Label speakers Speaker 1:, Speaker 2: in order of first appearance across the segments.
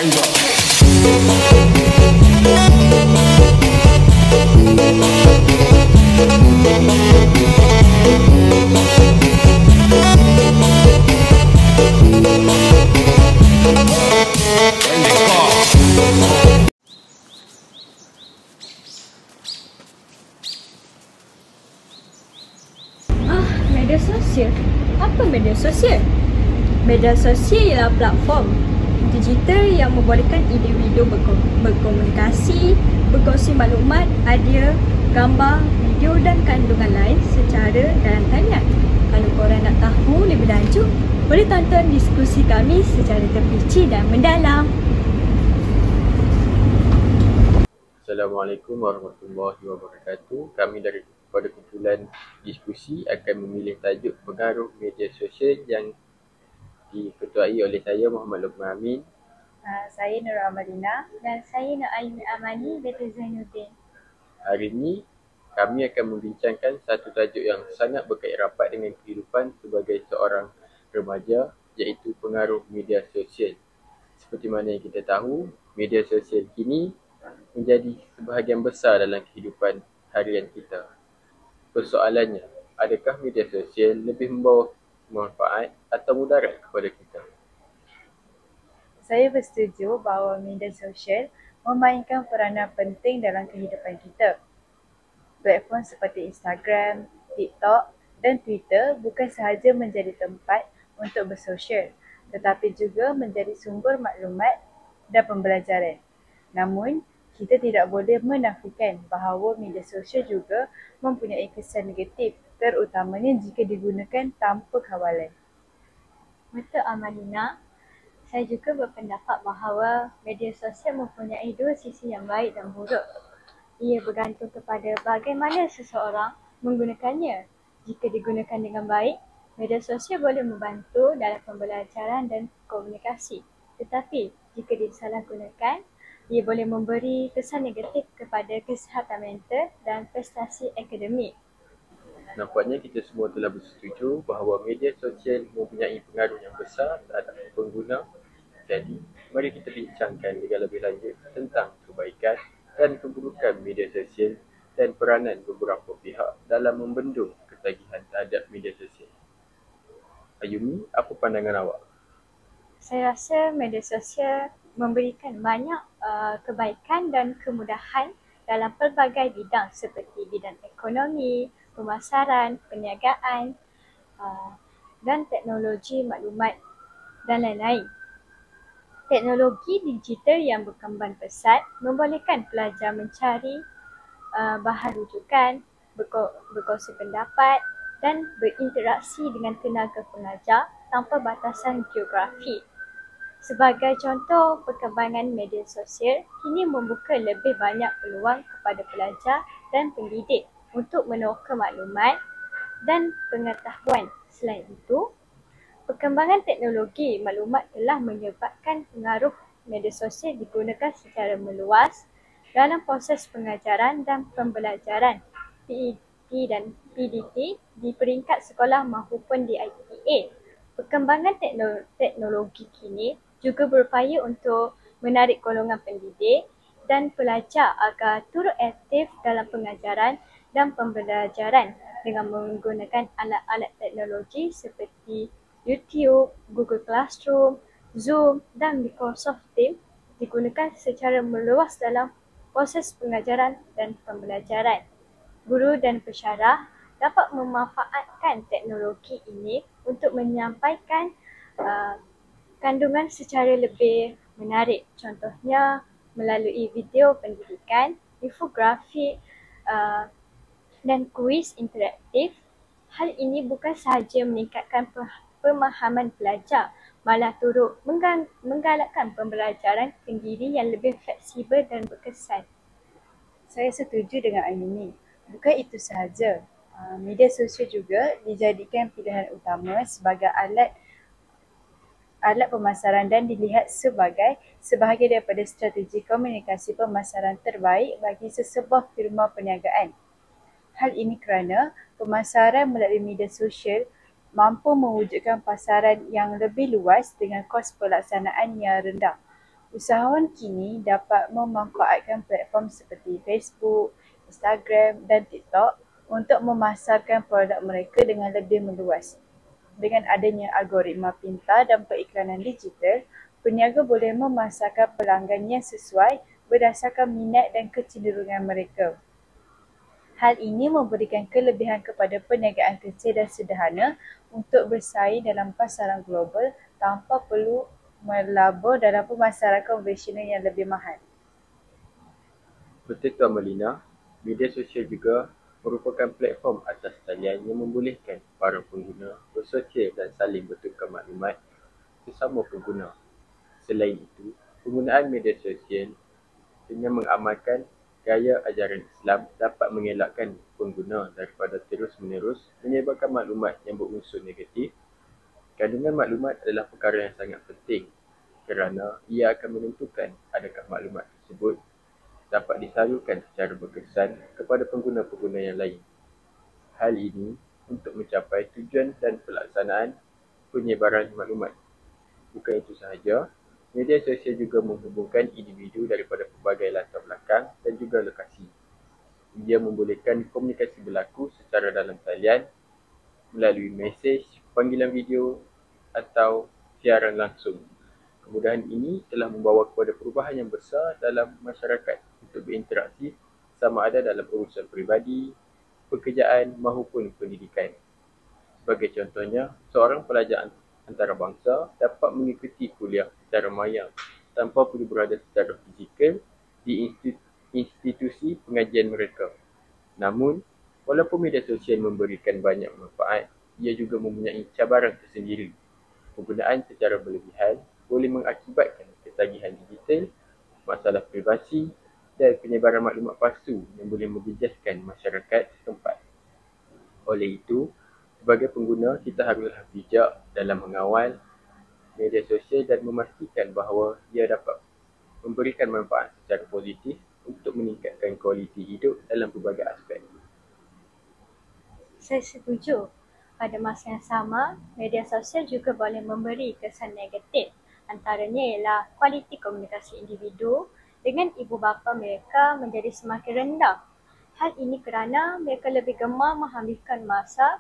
Speaker 1: Media sosial? Apa media sosial? Media sosial ialah platform digital yang membolehkan individu berkomunikasi, berkongsi maklumat, idea, gambar, video dan kandungan lain secara dalam talian. Kalau korang nak tahu lebih lanjut, boleh tonton diskusi kami secara terperinci dan mendalam.
Speaker 2: Assalamualaikum warahmatullahi wabarakatuh. Kami pada kumpulan diskusi akan memilih tajuk pengaruh media sosial yang diketuai oleh saya Muhammad Luqman Amin.
Speaker 3: Saya Nur Amalina dan saya Nur Aini Amani Dato' Zainuddin.
Speaker 2: Hari ini kami akan membincangkan satu tajuk yang sangat berkait rapat dengan kehidupan sebagai seorang remaja, iaitu pengaruh media sosial. Seperti mana yang kita tahu, media sosial kini menjadi sebahagian besar dalam kehidupan harian kita. Persoalannya, adakah media sosial lebih membawa manfaat atau mudarat kepada kita?
Speaker 3: Saya bersetuju bahawa media sosial memainkan peranan penting dalam kehidupan kita. Platform seperti Instagram, TikTok dan Twitter bukan sahaja menjadi tempat untuk bersosial, tetapi juga menjadi sumber maklumat dan pembelajaran. Namun, kita tidak boleh menafikan bahawa media sosial juga mempunyai kesan negatif, terutamanya jika digunakan tanpa kawalan.
Speaker 1: Betul Amalina. Saya juga berpendapat bahawa media sosial mempunyai dua sisi yang baik dan buruk. Ia bergantung kepada bagaimana seseorang menggunakannya. Jika digunakan dengan baik, media sosial boleh membantu dalam pembelajaran dan komunikasi. Tetapi jika disalahgunakan, ia boleh memberi kesan negatif kepada kesihatan mental dan prestasi akademik.
Speaker 2: Nampaknya kita semua telah bersetuju bahawa media sosial mempunyai pengaruh yang besar terhadap pengguna. Jadi, mari kita bincangkan lebih lanjut tentang kebaikan dan keburukan media sosial dan peranan beberapa pihak dalam membendung ketagihan terhadap media sosial. Ayumi, apa pandangan awak?
Speaker 1: Saya rasa media sosial memberikan banyak kebaikan dan kemudahan dalam pelbagai bidang seperti bidang ekonomi, pemasaran, perniagaan dan teknologi maklumat dan lain-lain. Teknologi digital yang berkembang pesat membolehkan pelajar mencari bahan rujukan, berkongsi pendapat dan berinteraksi dengan tenaga pengajar tanpa batasan geografi. Sebagai contoh, perkembangan media sosial kini membuka lebih banyak peluang kepada pelajar dan pendidik untuk meneroka maklumat dan pengetahuan. Selain itu, perkembangan teknologi maklumat telah menyebabkan pengaruh media sosial digunakan secara meluas dalam proses pengajaran dan pembelajaran PET dan PDT di peringkat sekolah maupun di IPA. Perkembangan teknologi kini juga berupaya untuk menarik golongan pendidik dan pelajar agar turut aktif dalam pengajaran dan pembelajaran dengan menggunakan alat-alat teknologi seperti YouTube, Google Classroom, Zoom dan Microsoft Teams digunakan secara meluas dalam proses pengajaran dan pembelajaran. Guru dan pensyarah dapat memanfaatkan teknologi ini untuk menyampaikan kandungan secara lebih menarik. Contohnya melalui video pendidikan, infografik dan kuis interaktif. Hal ini bukan sahaja meningkatkan pemahaman pelajar, malah turut menggalakkan pembelajaran sendiri yang lebih fleksibel dan berkesan.
Speaker 3: Saya setuju dengan Ayumi. Bukan itu sahaja, media sosial juga dijadikan pilihan utama sebagai alat pemasaran dan dilihat sebagai sebahagian daripada strategi komunikasi pemasaran terbaik bagi sesebuah firma perniagaan. Hal ini kerana pemasaran melalui media sosial mampu mewujudkan pasaran yang lebih luas dengan kos pelaksanaan yang rendah. Usahawan kini dapat memanfaatkan platform seperti Facebook, Instagram dan TikTok untuk memasarkan produk mereka dengan lebih meluas. Dengan adanya algoritma pintar dan periklanan digital, peniaga boleh memasarkan pelanggannya sesuai berdasarkan minat dan kecenderungan mereka. Hal ini memberikan kelebihan kepada perniagaan kecil dan sederhana untuk bersaing dalam pasaran global tanpa perlu melabur dalam pemasaran konvensional yang lebih mahal.
Speaker 2: Betul Tuan Melina, media sosial juga merupakan platform atas talian yang membolehkan para pengguna bersosial dan saling bertukar maklumat sesama pengguna. Selain itu, penggunaan media sosial dengan mengamalkan gaya ajaran Islam dapat mengelakkan pengguna daripada terus-menerus menyebarkan maklumat yang berunsur negatif. Kandungan maklumat adalah perkara yang sangat penting kerana ia akan menentukan adakah maklumat tersebut dapat disalurkan secara berkesan kepada pengguna-pengguna yang lain. Hal ini untuk mencapai tujuan dan pelaksanaan penyebaran maklumat. Bukan itu sahaja, media sosial juga menghubungkan individu daripada pelbagai latar belakang dan juga lokasi. Ia membolehkan komunikasi berlaku secara dalam talian melalui mesej, panggilan video atau siaran langsung. Kemudahan ini telah membawa kepada perubahan yang besar dalam masyarakat untuk berinteraksi sama ada dalam urusan peribadi, pekerjaan maupun pendidikan. Sebagai contohnya, seorang pelajar antarabangsa dapat mengikuti kuliah secara maya tanpa perlu berada secara fizikal di institusi pengajian mereka. Namun, walaupun media sosial memberikan banyak manfaat, ia juga mempunyai cabaran tersendiri. Penggunaan secara berlebihan boleh mengakibatkan ketagihan digital, masalah privasi dan penyebaran maklumat palsu yang boleh menjejaskan masyarakat setempat. Oleh itu, sebagai pengguna, kita haruslah bijak dalam mengawal media sosial dan memastikan bahawa ia dapat memberikan manfaat secara positif untuk meningkatkan kualiti hidup dalam pelbagai aspek.
Speaker 1: Saya setuju. Pada masa yang sama, media sosial juga boleh memberi kesan negatif. Antaranya ialah kualiti komunikasi individu dengan ibu bapa mereka menjadi semakin rendah. Hal ini kerana mereka lebih gemar menghabiskan masa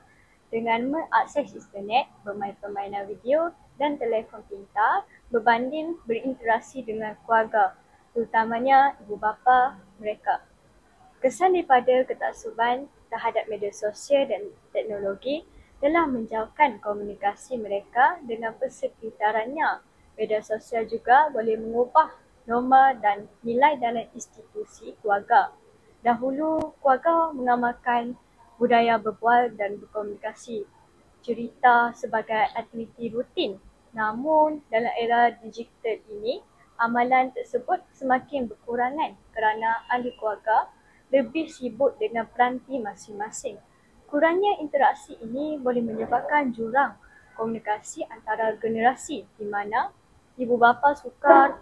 Speaker 1: dengan mengakses internet, bermain permainan video dan telefon pintar berbanding berinteraksi dengan keluarga, terutamanya ibu bapa mereka. Kesan daripada ketaksuban terhadap media sosial dan teknologi telah menjauhkan komunikasi mereka dengan persekitarannya. Media sosial juga boleh mengubah norma dan nilai dalam institusi keluarga. Dahulu, keluarga mengamalkan budaya berbual dan berkomunikasi cerita sebagai aktiviti rutin. Namun, dalam era digital ini, amalan tersebut semakin berkurangan kerana ahli keluarga lebih sibuk dengan peranti masing-masing. Kurangnya interaksi ini boleh menyebabkan jurang komunikasi antara generasi di mana ibu bapa sukar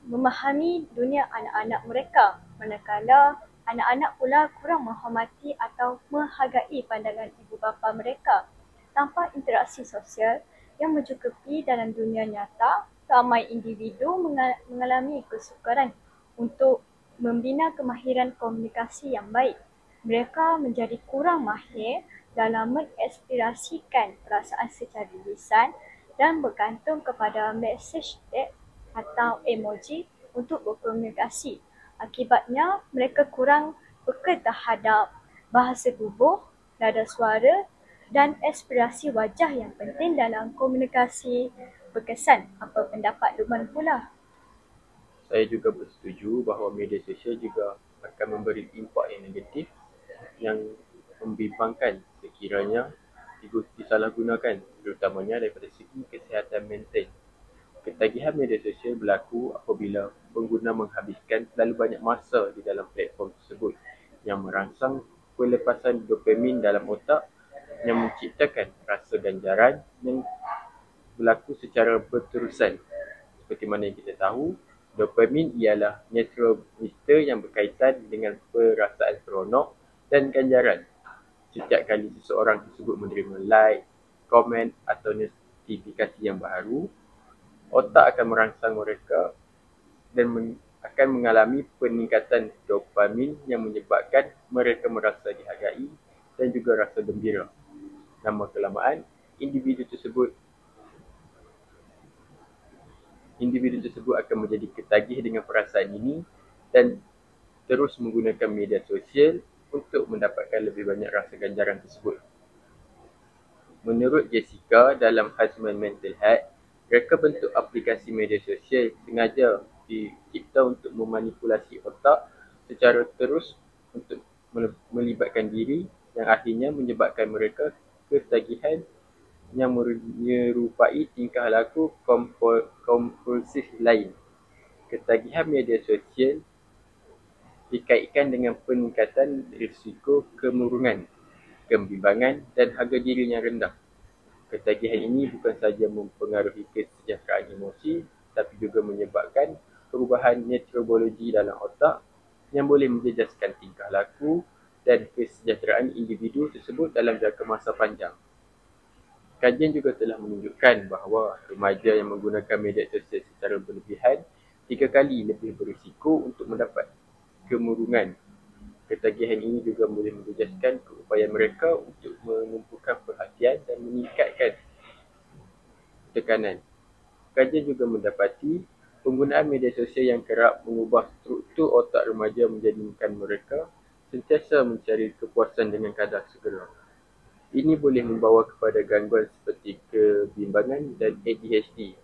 Speaker 1: memahami dunia anak-anak mereka, manakala anak-anak pula kurang menghormati atau menghargai pandangan ibu bapa mereka. Tanpa interaksi sosial yang mencukupi dalam dunia nyata, ramai individu mengalami kesukaran untuk membina kemahiran komunikasi yang baik. Mereka menjadi kurang mahir dalam mengekspresikan perasaan secara lisan dan bergantung kepada mesej teks atau emoji untuk berkomunikasi. Akibatnya, mereka kurang peka terhadap bahasa tubuh, nada suara dan ekspresi wajah yang penting dalam komunikasi berkesan. Apa pendapat Luqman pula?
Speaker 2: Saya juga bersetuju bahawa media sosial juga akan memberi impak yang negatif yang membimbangkan sekiranya disalahgunakan, terutamanya daripada segi kesihatan mental. Ketagihan media sosial berlaku apabila pengguna menghabiskan terlalu banyak masa di dalam platform tersebut yang merangsang pelepasan dopamin dalam otak yang menciptakan rasa ganjaran yang berlaku secara berterusan. Seperti mana yang kita tahu, dopamin ialah neurotransmitter yang berkaitan dengan perasaan seronok dan ganjaran. Setiap kali seseorang tersebut menerima like, komen atau notifikasi yang baru, otak akan merangsang mereka dan akan mengalami peningkatan dopamin yang menyebabkan mereka merasa dihargai dan juga rasa gembira. Lama kelamaan, individu tersebut akan menjadi ketagih dengan perasaan ini dan terus menggunakan media sosial untuk mendapatkan lebih banyak rasa ganjaran tersebut. Menurut Jessica, dalam khasmat mental health, mereka bentuk aplikasi media sosial sengaja dicipta untuk memanipulasi otak secara terus untuk melibatkan diri yang akhirnya menyebabkan mereka ketagihan yang menyerupai tingkah laku kompulsif lain. Ketagihan media sosial dikaitkan dengan peningkatan risiko kemurungan, kebimbangan dan harga diri yang rendah. Ketagihan ini bukan sahaja mempengaruhi kesejahteraan emosi, tapi juga menyebabkan perubahan neurologi dalam otak yang boleh menjejaskan tingkah laku dan kesejahteraan individu tersebut dalam jangka masa panjang. Kajian juga telah menunjukkan bahawa remaja yang menggunakan media sosial secara berlebihan 3 kali lebih berisiko untuk mendapat kemurungan. Ketagihan ini juga boleh menjejaskan keupayaan mereka untuk menumpukan perhatian dan meningkatkan tekanan. Kajian juga mendapati penggunaan media sosial yang kerap mengubah struktur otak remaja menjadikan mereka sentiasa mencari kepuasan dengan kadar segera. Ini boleh membawa kepada gangguan seperti kebimbangan dan ADHD.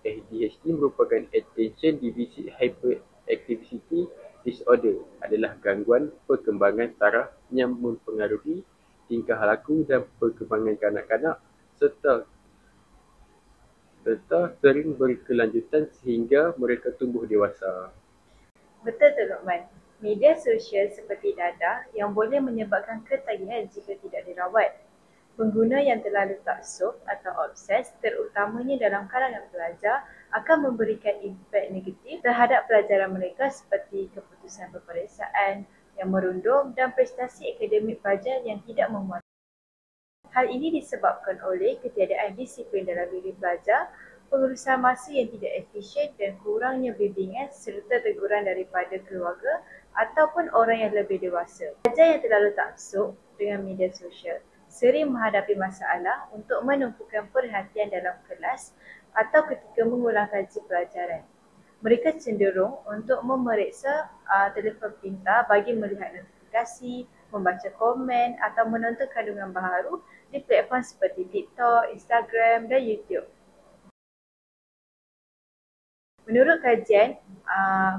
Speaker 2: ADHD merupakan Attention Deficit Hyperactivity Disorder, adalah gangguan perkembangan saraf yang mempengaruhi tingkah laku dan perkembangan kanak-kanak serta sering berkelanjutan sehingga mereka tumbuh dewasa.
Speaker 3: Betul tu Luqman. Media sosial seperti dadah yang boleh menyebabkan ketagihan jika tidak dirawat. Pengguna yang terlalu taksub atau obses, terutamanya dalam kalangan pelajar, akan memberikan impak negatif terhadap pelajaran mereka seperti keputusan peperiksaan yang merundum dan prestasi akademik pelajar yang tidak memuaskan. Hal ini disebabkan oleh ketiadaan disiplin dalam diri pelajar, pengurusan masa yang tidak efisien dan kurangnya bimbingan serta teguran daripada keluarga ataupun orang yang lebih dewasa. Pelajar yang terlalu taksub dengan media sosial sering menghadapi masalah untuk menumpukan perhatian dalam kelas atau ketika mengulang kaji pelajaran. Mereka cenderung untuk memeriksa telefon pintar bagi melihat notifikasi, membaca komen atau menonton kandungan baharu di platform seperti TikTok, Instagram dan YouTube. Menurut kajian,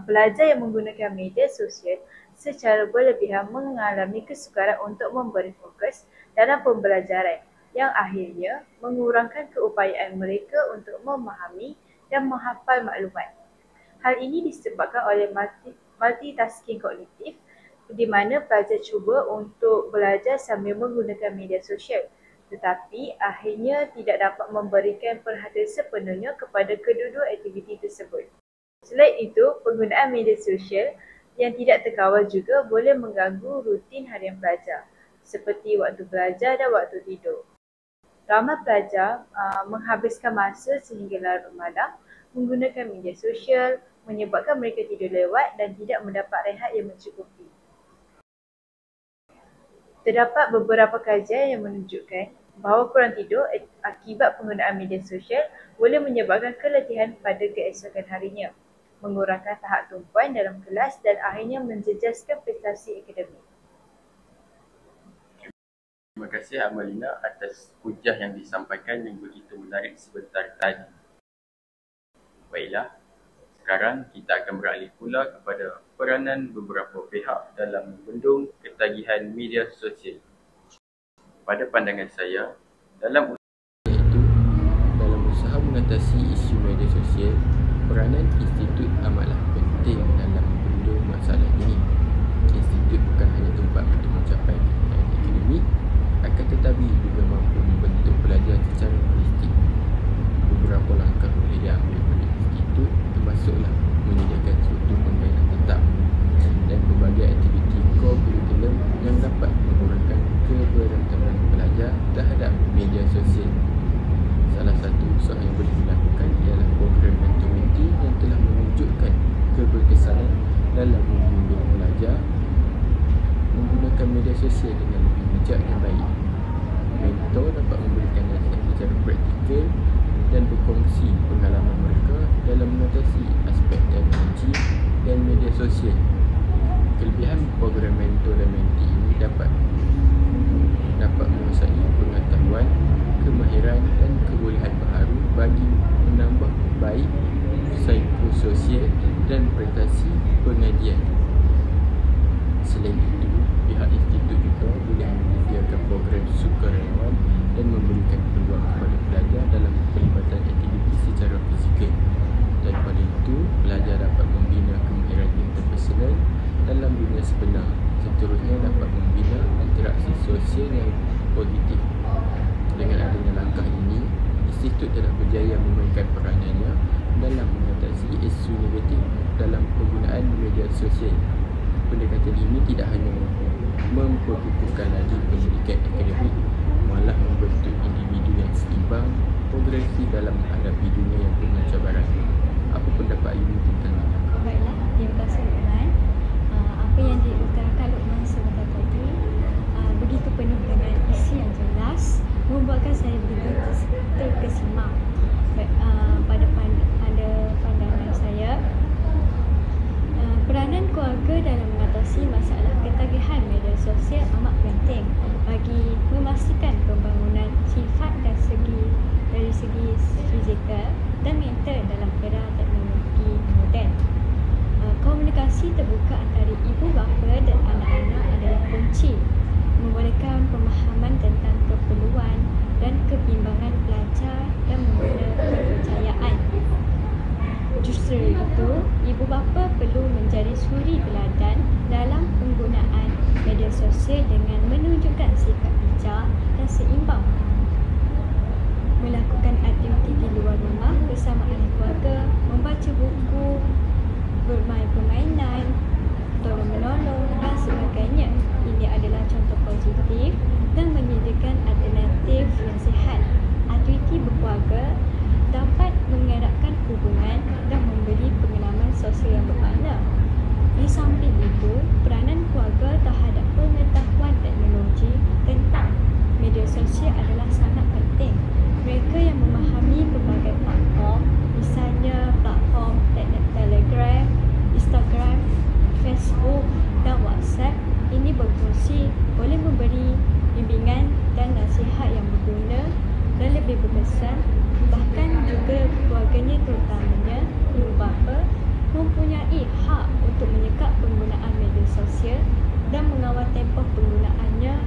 Speaker 3: pelajar yang menggunakan media sosial secara berlebihan mengalami kesukaran untuk memberi fokus dalam pembelajaran yang akhirnya mengurangkan keupayaan mereka untuk memahami dan menghafal maklumat. Hal ini disebabkan oleh multitasking kognitif di mana pelajar cuba untuk belajar sambil menggunakan media sosial tetapi akhirnya tidak dapat memberikan perhatian sepenuhnya kepada kedua-dua aktiviti tersebut. Selain itu, penggunaan media sosial yang tidak terkawal juga boleh mengganggu rutin harian pelajar seperti waktu belajar dan waktu tidur. Ramai pelajar menghabiskan masa sehingga larut malam menggunakan media sosial menyebabkan mereka tidur lewat dan tidak mendapat rehat yang mencukupi. Terdapat beberapa kajian yang menunjukkan bahawa kurang tidur akibat penggunaan media sosial boleh menyebabkan keletihan pada keesokan harinya, mengurangkan tahap tumpuan dalam kelas dan akhirnya menjejaskan prestasi akademik.
Speaker 2: Terima kasih Amalina atas hujah yang disampaikan yang begitu menarik sebentar tadi. Baiklah, sekarang kita akan beralih pula kepada peranan beberapa pihak dalam membendung ketagihan media sosial. Pada pandangan saya, dalam usaha mengatasi isu media sosial, peranan institut amatlah penting dalam membendung masalah ini. Institut bukan hanya tempat untuk mencapai kekayaan akademik, akan tetapi juga mampu membentuk pelajar secara holistik. Beberapa langkah boleh diambil oleh institut termasuklah menyediakan struktur pembinaan tetap dan berbagai aktiviti co-curriculum yang dapat mengurangkan keberantaman pelajar terhadap media sosial. Salah satu usaha yang boleh dilakukan ialah program sosial dengan lebih bijak dan baik. Mentor dapat memberikan nasihat secara praktikal dan berkongsi pengalaman mereka dalam mengatasi aspek teknologi dan media sosial. Kelebihan program mentor dan mentee ini dapat menguasai pengetahuan, kemahiran dan kebolehan baharu bagi menambah baik psikososial dan prestasi pengajian. Selain itu, pihak institut juga boleh menyediakan program sukarelawan dan memberikan peluang kepada pelajar dalam pelibatan aktiviti secara fizikal. Daripada itu, pelajar dapat membina kemahiran interpersonal dalam dunia sebenar. Seterusnya dapat membina interaksi sosial yang positif. Dengan adanya langkah ini, institut telah berjaya memainkan peranannya dalam mengatasi isu negatif dalam penggunaan media sosial. Pendekatan ini tidak hanya memperkukuhkan lagi pendidikan akademik, malah membentuk individu yang seimbang, progresif dalam menghadapi dunia yang penuh cabaran. Apa pendapat Ayu tentang ini?
Speaker 1: Baiklah, terima kasih Luqman. Apa yang diutarakan Luqman sebentar tadi begitu penuh dengan isi yang jelas, membuatkan saya begitu terkesima. Pada pandangan saya, peranan keluarga dalam mengatasi masalah ketagihan media sosial amat penting bagi memastikan pembangunan sifat dan dari segi fizikal dan mental dalam era teknologi moden. Komunikasi terbuka antara ibu bapa dan anak-anak adalah kunci membolehkan pemahaman tentang keperluan dan kebimbangan pelajar dan membina kepercayaan. Justru itu, ibu bapa perlu menjadi suri teladan dalam penggunaan media sosial dengan menunjukkan sikap bijak dan seimbang. Melakukan aktiviti di luar rumah bersama ahli keluarga, membaca buku, bermain permainan, tolong-menolong dan sebagainya. Ini adalah contoh positif dan menyediakan alternatif yang sihat. Aktiviti berkeluarga dapat mengeratkan hubungan dan memberi pengalaman sosial yang bermakna. Di samping itu, peranan keluarga terhadap pengetahuan teknologi tentang media sosial adalah sangat penting. Mereka yang memahami pelbagai platform, misalnya platform Telegram, Instagram, Facebook dan WhatsApp, ini berfungsi boleh memberi bimbingan dan nasihat yang berguna dan lebih berkesan. Bahkan juga keluarganya, terutamanya ibu bapa, mempunyai hak untuk menyekap penggunaan media sosial dan mengawal tempoh penggunaannya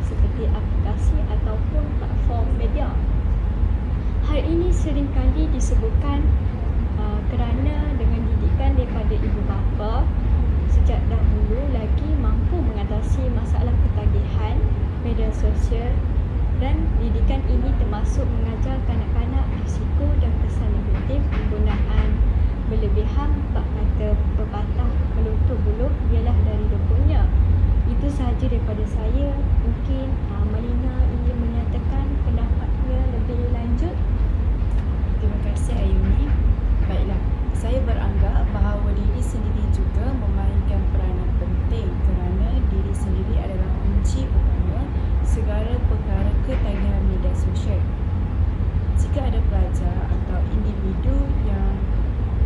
Speaker 1: seperti aplikasi ataupun platform media. Hal ini seringkali disebutkan kerana dengan didikan daripada ibu bapa sejak dahulu lagi mampu mengatasi masalah ketagihan media sosial, dan didikan ini termasuk mengajar kanak-kanak risiko dan kesan negatif penggunaan berlebihan. Bab kata pepatah meluntur buluh ialah dari dukungnya. Itu sahaja daripada saya. Mungkin Malina ingin menyatakan pendapatnya lebih lanjut.
Speaker 3: Terima kasih Ayuni. Baiklah, saya beranggap bahawa diri sendiri juga memainkan peranan penting kerana diri sendiri adalah kunci utama segala perkara ketagihan media sosial. Jika ada pelajar atau individu yang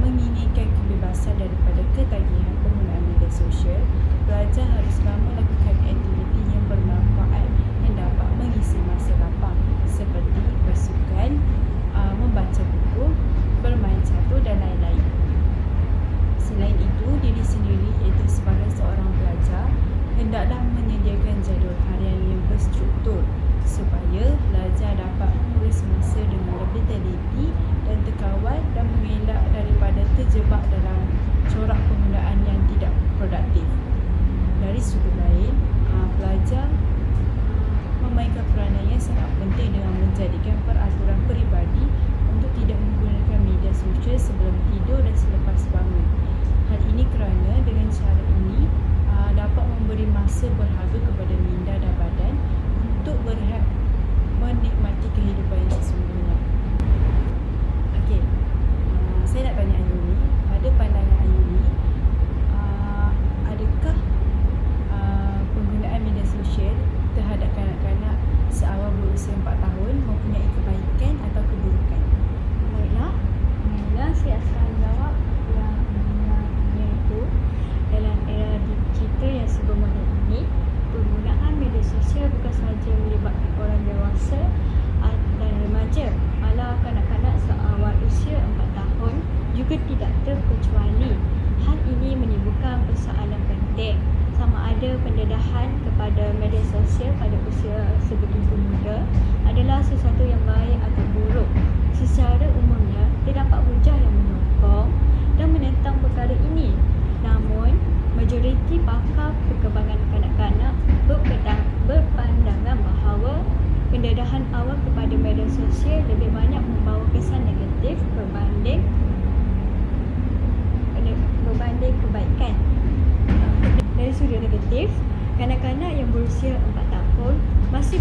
Speaker 3: menginginkan kebebasan daripada ketagihan penggunaan media sosial, pelajar haruslah melakukan aktiviti yang bermanfaat yang dapat mengisi masa lapang seperti bersukan, membaca buku, bermain catur dan lain-lain. Selain itu, diri sendiri iaitu sebagai seorang pelajar hendaklah menyediakan jadual harian yang berstruktur supaya pelajar dapat mengurus masa dengan lebih teliti dan terkawal dan mengelak daripada terjebak dalam corak penggunaan yang tidak produktif. Dari sudut lain,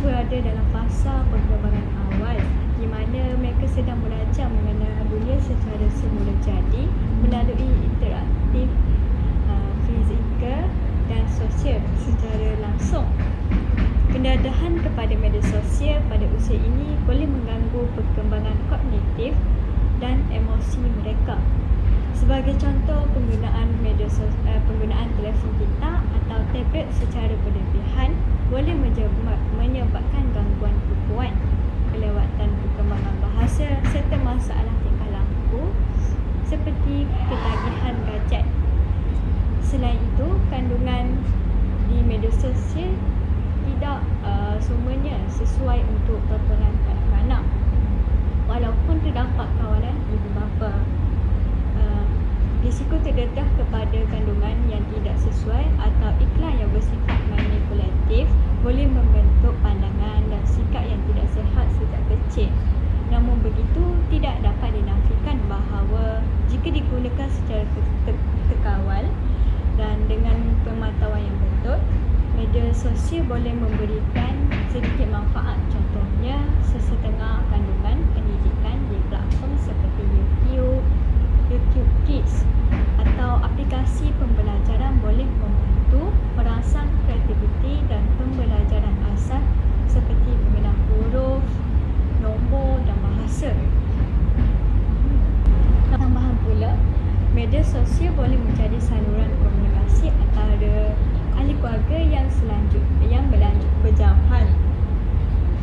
Speaker 1: berada dalam fasa perkembangan awal di mana mereka sedang belajar mengenal dunia secara semula jadi melalui interaktif fizikal dan sosial secara langsung. Pendadahan kepada media sosial pada usia ini boleh mengganggu perkembangan kognitif dan emosi mereka. Sebagai contoh, penggunaan telefon pintar atau tablet secara berlebihan boleh menyebabkan gangguan kukuan, kelewatan perkembangan bahasa serta masalah tingkah laku seperti ketagihan gadget. Selain itu, kandungan di media sosial tidak semuanya sesuai untuk tontonan kanak-kanak. Walaupun terdapat kawalan ibu bapa, risiko terdedah kepada kandungan yang tidak sesuai atau iklan yang bersifat manipulatif boleh membentuk pandangan dan sikap yang tidak sihat sejak kecil. Namun begitu, tidak dapat dinafikan bahawa jika digunakan secara terkawal dan dengan pemantauan yang betul, media sosial boleh memberikan sedikit manfaat. Contohnya, sesetengah kandungan pendidikan di platform seperti YouTube Kids atau aplikasi pembelajaran boleh membantu merangsang kreativiti dan pembelajaran asas seperti mengenal huruf, nombor dan bahasa. Tambahan pula, media sosial boleh menjadi saluran komunikasi antara ahli keluarga yang berjauhan,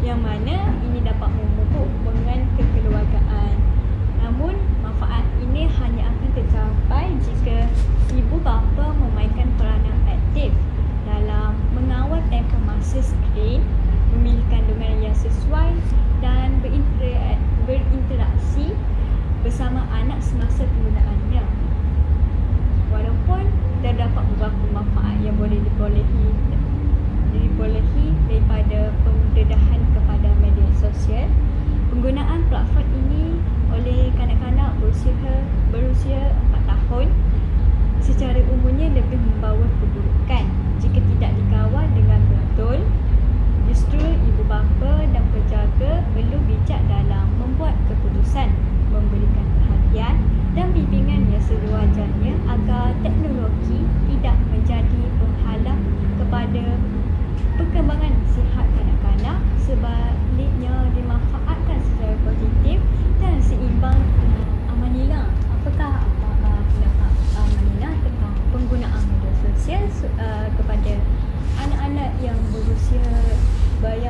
Speaker 1: yang mana ini dapat memupuk hubungan kekeluargaan. Namun, manfaat ini hanya akan tercapai jika ibu bapa memainkan peranan aktif dalam mengawal tempoh masa skrin, memilih kandungan yang sesuai dan berinteraksi bersama anak semasa penggunaannya. Walaupun terdapat beberapa manfaat yang boleh dibolehi daripada pendedahan kepada media sosial, penggunaan platform ini oleh kanak-kanak berusia 4 tahun secara umumnya lebih membawa keburukan jika tidak dikawal dengan betul. Justru ibu bapa dan penjaga perlu bijak dalam membuat keputusan, memberikan perhatian dan bimbingan yang sewajarnya agar teknologi tidak menjadi penghalang kepada perkembangan sihat kanak-kanak, sebaliknya dimanfaatkan secara positif dan seimbang. Amanila, apakah pendapat Amanila tentang penggunaan media sosial kepada anak-anak yang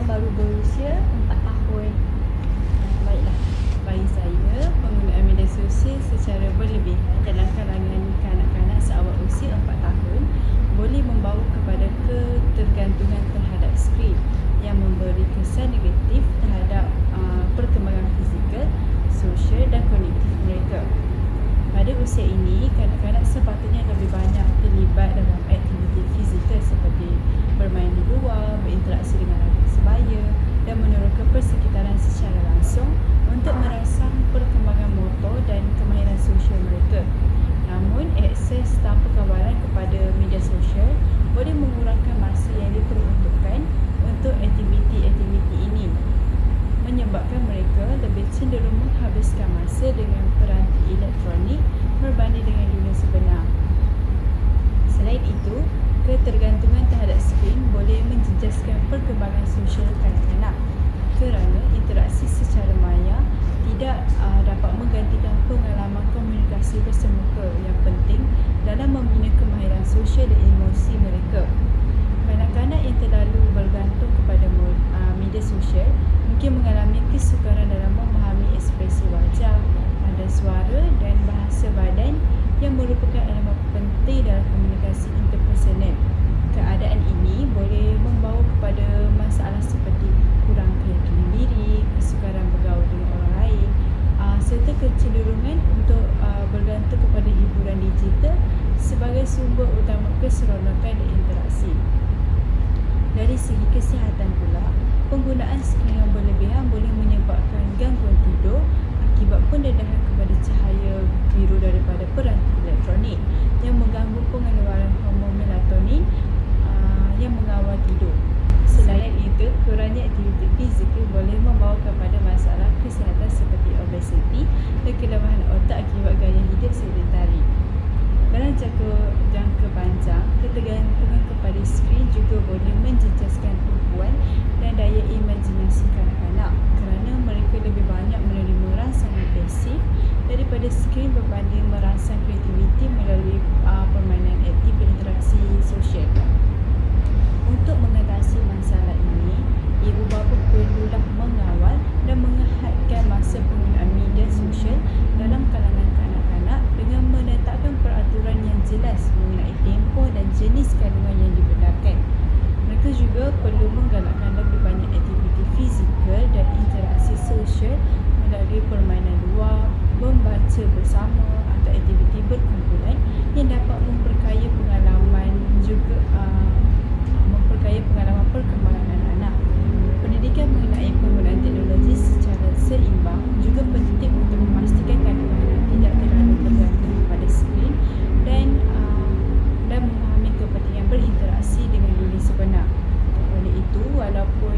Speaker 1: baru berusia 4 tahun?
Speaker 3: Baiklah, bagi saya, penggunaan media sosial secara berlebihan dalam kalangan kanak-kanak seawal usia 4 tahun boleh membawa kepada ketergantungan terhadap skrin yang memberi kesan negatif terhadap perkembangan fizikal, sosial dan kognitif mereka. Pada usia ini, kanak-kanak sepatutnya lebih banyak terlibat dalam aktiviti fizikal seperti bermain di luar, berinteraksi dengan rakan sebaya dan meneroka persekitaran secara langsung untuk merangsang perkembangan motor dan kemahiran sosial mereka. Namun, akses tanpa kawalan kepada media sosial boleh mengurangkan masa yang diperuntukkan untuk aktiviti-aktiviti ini, menyebabkan mereka lebih cenderung menghabiskan masa dengan peranti elektronik berbanding dengan dunia sebenar. Selain itu, ketergantungan terhadap skrin boleh menjejaskan perkembangan sosial kanak-kanak kerana interaksi secara maya tidak dapat menggantikan pengalaman komunikasi bersemuka yang penting dalam membina kemahiran sosial dan emosi mereka. Kanak-kanak yang terlalu bergantung kepada media sosial mungkin mengalami kesukaran dalam memahami ekspresi wajah, nada suara dan bahasa badan yang merupakan elemen penting dalam komunikasi interpersonal. Keadaan ini boleh membawa kepada masalah seperti kurang keyakinan diri, kesukaran bergaul dengan orang lain, serta kecenderungan untuk bergantung kepada hiburan digital sebagai sumber utama keseronokan dan interaksi. Dari segi kesihatan pula, penggunaan skrin yang berlebihan boleh menyebabkan gangguan tidur akibat pendedahan kepada cahaya biru daripada peranti elektronik yang mengganggu pengeluaran hormon melatonin yang mengawal tidur. Selain itu, kurangnya aktiviti kelemahan otak akibat gaya hidup sedentari. Dalam jangka panjang, ketergantungan kepada skrin juga boleh menjejaskan tumpuan dan daya imajinasi kanak-kanak kerana mereka lebih banyak menerima rangsangan pasif daripada skrin berbanding merangsang kreativiti melalui permainan aktif berinteraksi sosial. Untuk mengatasi masalah ini, ibu bapa perlulah mengawal dan menghadkan masa penggunaan media sosial dalam kalangan kanak-kanak dengan menetapkan peraturan yang jelas mengenai tempoh dan jenis kandungan yang dibenarkan. Mereka juga perlu menggalakkan lebih banyak aktiviti fizikal dan interaksi sosial melalui permainan luar, membaca bersama atau aktiviti berkumpulan yang dapat memperkaya pengalaman perkembangan anak-anak. Pendidikan mengenai penggunaan teknologi secara seimbang juga penting untuk memastikan kanak-kanak tidak terlalu bergantung kepada skrin dan memahami kepentingan berinteraksi dengan dunia sebenar. Oleh itu, walaupun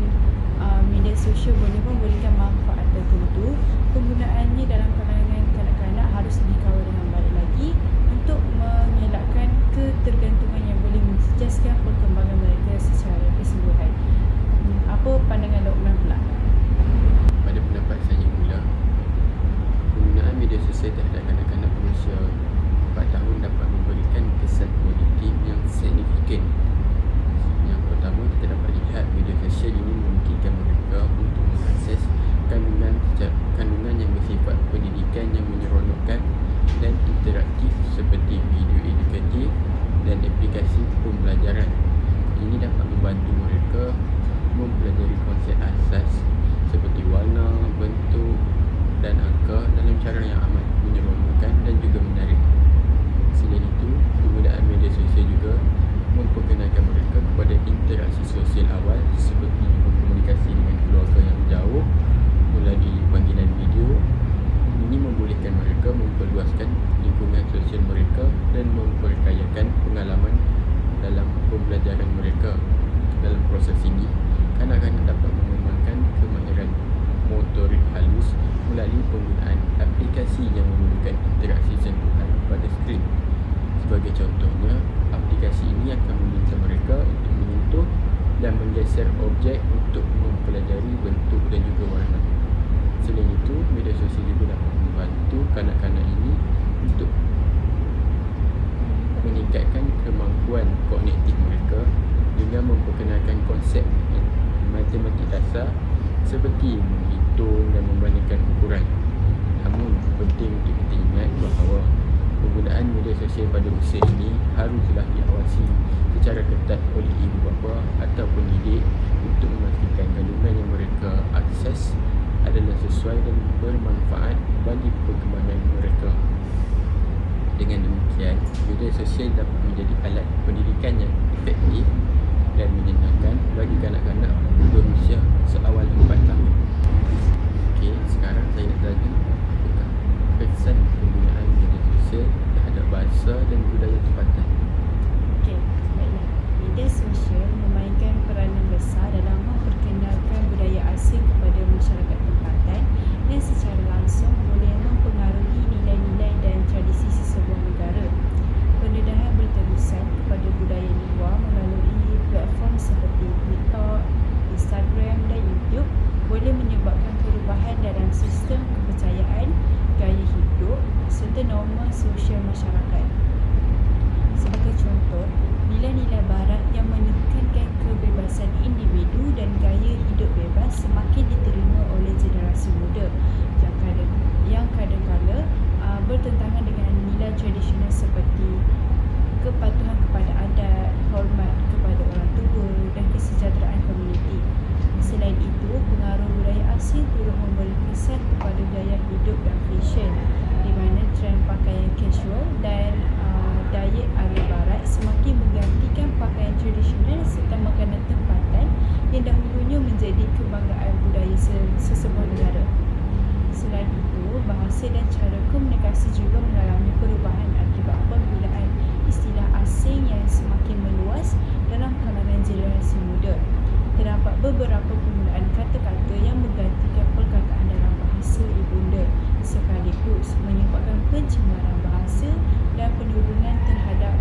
Speaker 3: media sosial boleh memberikan manfaat tertentu, penggunaannya dalam kalangan kanak-kanak harus dikawal dengan baik lagi untuk mengelakkan ketergantungan yang boleh menjejaskan perkembangan mereka secara keseluruhan. Apa pandangan Lokman pula?
Speaker 2: Pada pendapat saya pula, penggunaan media sosial terhadap kanak-kanak berusia 4 tahun dapat memberikan kesan positif yang signifikan. Yang pertama, kita dapat lihat media sosial ini memungkinkan mereka untuk mengakses kandungan yang bersifat pendidikan yang menyeronokkan dan interaktif seperti video edukatif dan aplikasi pembelajaran. Ini dapat membantu mereka mempelajari konsep asas seperti warna, bentuk dan angka dalam cara yang amat menyeronokkan dan juga menarik. Selain itu, penggunaan media sosial juga memperkenalkan mereka kepada interaksi sosial awal seperti berkomunikasi dengan keluarga yang jauh melalui panggilan video. Ini membolehkan mereka memperluaskan lingkungan sosial mereka dan memperkayakan pengalaman dalam pembelajaran mereka. Dalam proses ini, kanak-kanak dapat mengembangkan kemahiran motorik halus melalui penggunaan aplikasi yang memerlukan interaksi sentuhan pada skrin. Sebagai contohnya, aplikasi ini akan meminta mereka untuk menyentuh dan menggeser objek untuk mempelajari bentuk dan juga warna. Selain itu, media sosial juga dapat membantu kanak-kanak ini untuk meningkatkan kemampuan kognitif mereka dengan memperkenalkan konsep matematik dasar seperti menghitung dan membandingkan ukuran. Namun, penting untuk kita ingat bahawa penggunaan media sosial pada usia ini haruslah diawasi secara ketat oleh ibu bapa atau pendidik untuk memastikan kandungan yang mereka akses adalah sesuai dan bermanfaat bagi perkembangan mereka. Dengan demikian, media sosial dapat menjadi alat pendidikan yang efektif dan menyenangkan bagi kanak-kanak berusia seawal 4 tahun. Okey, sekarang saya nak tanya kesan penggunaan media sosial terhadap bahasa dan budaya tempatan.
Speaker 3: Okey, baiklah. Media sosial memainkan peranan besar dalam memperkenalkan budaya asing kepada masyarakat tempatan yang secara langsung boleh mempengaruhi nilai-nilai dan tradisi sesebuah negara. Pendedahan berterusan kepada budaya luar melalui platform seperti TikTok, Instagram dan YouTube boleh menyebabkan perubahan dalam sistem kepercayaan, gaya hidup serta norma sosial masyarakat. Sebagai contoh, nilai-nilai barat yang menekankan kebebasan individu dan gaya hidup bebas semakin diterima oleh generasi muda yang kadang-kala bertentangan dengan nilai tradisional seperti kepatuhan kepada adat, hormat kepada orang tua dan kesejahteraan komuniti. Selain itu, pengaruh budaya asing turut memberi kesan kepada gaya hidup dan fashion, di mana trend pakaian casual dan diet ala barat semakin menggantikan pakaian tradisional serta makanan tempatan yang dahulunya menjadi kebanggaan budaya sesebuah negara. Selain itu, bahasa dan cara komunikasi juga mengalami perubahan akibat penggunaan istilah asing yang semakin meluas dalam kalangan generasi muda. Terdapat beberapa penggunaan kata-kata yang menggantikan perkataan dalam bahasa ibunda sekaligus pencemaran bahasa dan penurunan tahap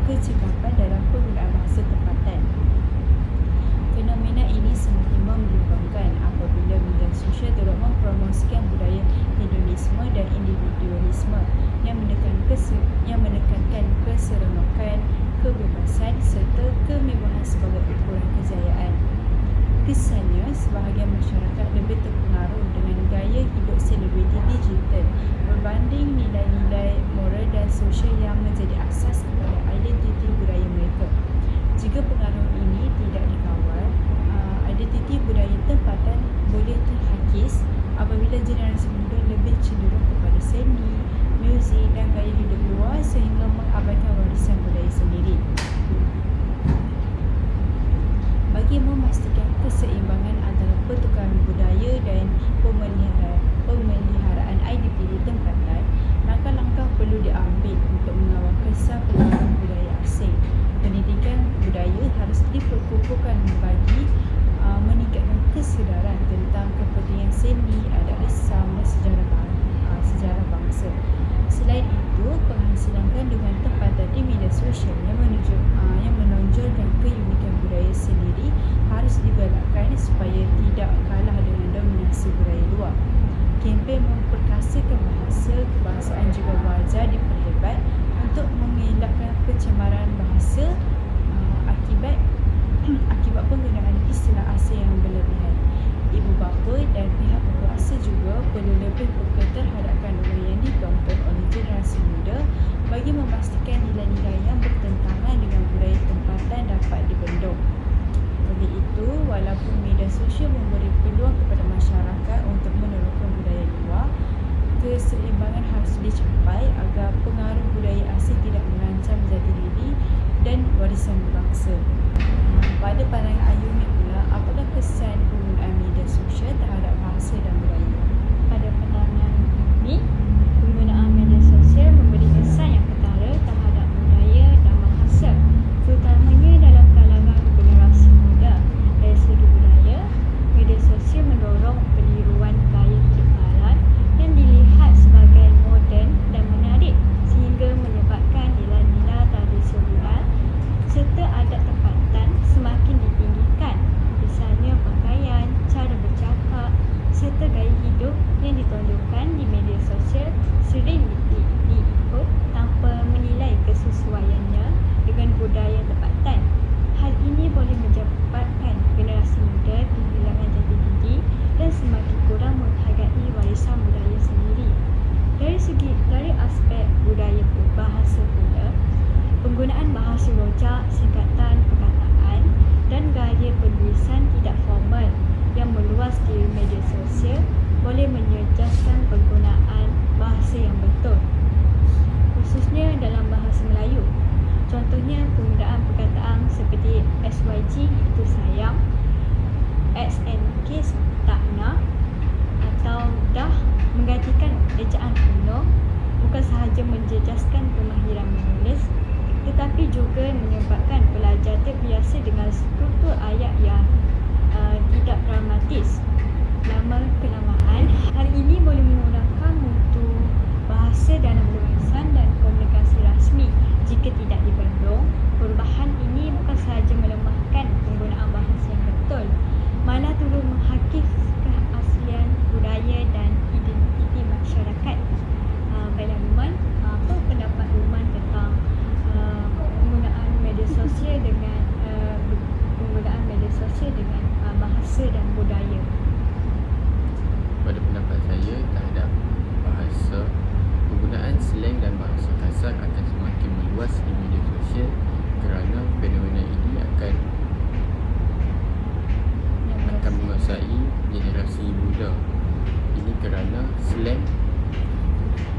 Speaker 3: kecekapan dalam penggunaan bahasa tempatan. Fenomena ini semakin membimbangkan apabila media sosial terus mempromosikan budaya hedonisme dan individualisme yang menekankan keseronokan, kebebasan serta kemewahan sebagai ukuran kejayaan. Kesannya, sebahagian masyarakat lebih terpengaruh dengan gaya hidup selebriti digital berbanding nilai-nilai moral dan sosial yang menjadi asas kepada identiti budaya mereka. Jika pengaruh ini tidak dikawal, identiti budaya tempatan boleh terhakis apabila generasi muda lebih cenderung kepada seni, muzik dan gaya hidup luar sehingga mengabaikan warisan budaya sendiri. Bagi memastikan keseimbangan antara pertukaran budaya dan pemeliharaan identiti tempatan, langkah-langkah perlu diambil untuk mengawal kesan pengaruh budaya asing. Pendidikan budaya harus diperkukuhkan bagi meningkatkan kesedaran tentang kepentingan seni, adat lisan dan sejarah bangsa. Selain itu, penghasilan dengan tempatan di media sosial yang menonjolkan keunikan budaya sendiri harus digalakkan supaya tidak kalah dengan dominasi budaya luar. Kempen memperkasakan bahasa kebangsaan juga wajar diperhebat untuk mengelakkan pencemaran bahasa akibat penggunaan istilah asing yang berlebihan. Ibu bapa dan pihak berkuasa juga perlu lebih peka terhadap kandungan yang ditonton oleh generasi muda bagi memastikan nilai-nilai yang bertentangan dengan budaya tempatan dapat dibendung. Oleh itu, walaupun media sosial memberi peluang kepada masyarakat untuk meneruskan budaya luar, keseimbangan harus dicapai agar pengaruh budaya asing tidak mengancam jati diri dan warisan bangsa. Pada pandangan Ayumi pula, apakah kesan penggunaan media sosial terhadap bahasa dan budaya?
Speaker 1: Pada pandangan ini, penggunaan media sosial memberi kesan yang ketara terhadap budaya dan bahasa, terutamanya dalam kalangan generasi muda. Dari segi budaya, media sosial mendorong peniruan gaya hidup barat yang dilihat sebagai moden dan menarik sehingga menyebabkan nilai-nilai tradisional serta adat tempatan semakin ditinggikan. Misalnya pakaian, cara bercakap serta gaya hidup yang ditonjolkan di media sosial sering diikut tanpa menilai kesesuaiannya dengan budaya tempatan. Hal ini boleh menyebabkan generasi muda kehilangan jati diri dan semakin kurang menghargai warisan budaya sendiri. Dari aspek budaya bahasa pula, penggunaan bahasa rojak, singkatan perkataan dan gaya penulisan tidak formal yang meluas di media sosial boleh menyejaskan penggunaan bahasa yang betul, khususnya dalam bahasa Melayu. Contohnya penggunaan perkataan seperti SYG itu sayang, SNK tak nak atau dah menggantikan ejaan kuno bukan sahaja menjejaskan kemahiran menulis tetapi juga menyebabkan pelajar terbiasa dengan struktur ayat yang tidak dramatis. Lama-kelamaan, hal ini boleh mengurangkan mutu bahasa dalam tulisan dan komunikasi rasmi. Jika tidak dibendung, perubahan ini bukan sahaja melemahkan penggunaan bahasa yang betul, malah turut menghakis keaslian budaya dan identiti masyarakat. Baiklah Luman, apa pendapat Luman tentang penggunaan media sosial dengan bahasa dan budaya?
Speaker 2: Pada pendapat saya terhadap bahasa, penggunaan slang dan bahasa kasar akan semakin meluas di media sosial kerana fenomena ini akan menguasai generasi muda. Ini kerana slang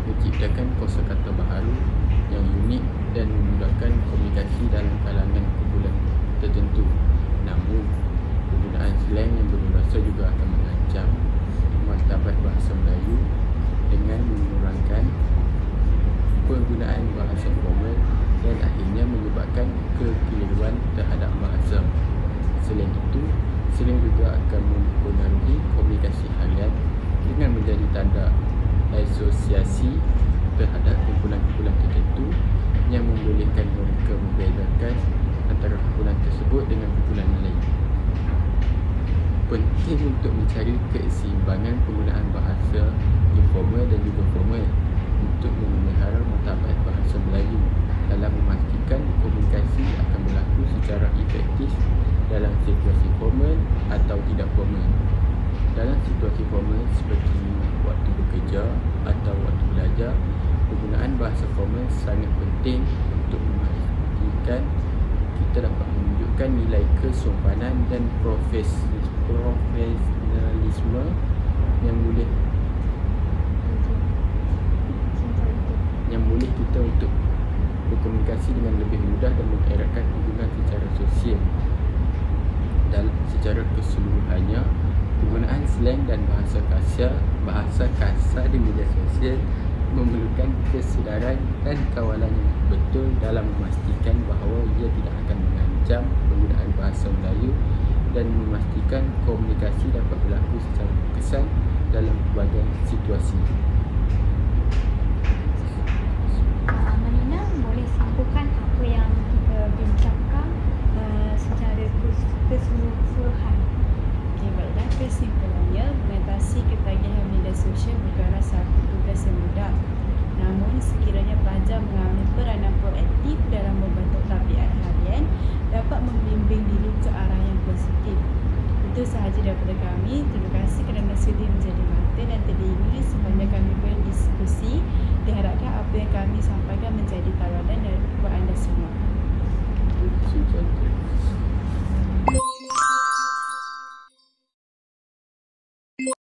Speaker 2: menciptakan kosakata baharu yang unik dan memudahkan komunikasi dalam kalangan kumpulan tertentu. Namun, penggunaan slang yang bernuansa juga akan mengancam martabat bahasa Melayu dengan mengurangkan penggunaan bahasa formal dan akhirnya menyebabkan kekeliruan terhadap bahasa. Selain itu, slang juga akan mempengaruhi komunikasi harian dengan menjadi tanda diferensiasi terhadap kumpulan-kumpulan tertentu yang membolehkan mereka membezakan antara kumpulan tersebut dengan kumpulan lain. Penting untuk mencari keseimbangan penggunaan bahasa informal dan juga formal untuk memelihara martabat bahasa Melayu dalam memastikan komunikasi akan berlaku secara efektif dalam situasi formal atau tidak formal. Dalam situasi formal seperti waktu bekerja atau waktu belajar, penggunaan bahasa formal sangat penting untuk memastikan kita dapat menunjukkan nilai kesopanan dan profesionalisme yang boleh kita untuk berkomunikasi dengan lebih mudah dan mengeratkan hubungan secara sosial. Dan secara keseluruhannya, penggunaan slang dan bahasa kasar di media sosial memerlukan kesedaran dan kawalan yang betul dalam memastikan bahawa ia tidak akan mengancam penggunaan bahasa Melayu dan memastikan komunikasi dapat berlaku secara berkesan dalam pelbagai situasi.
Speaker 1: Malina boleh sambungkan apa yang kita bincangkan secara keseluruhan.
Speaker 3: Okey, baiklah, kesimpulannya, mengatasi ketagihan media sosial bukanlah satu tugas yang mudah. Namun, sekiranya pelajar mengambil peranan proaktif dalam membentuk tabiat harian, dapat membimbing diri ke arah yang positif. Itu sahaja daripada kami. Terima kasih kerana sudi menjadi mata dan telinga sepanjang kami berdiskusi. Diharapkan apa yang kami sampaikan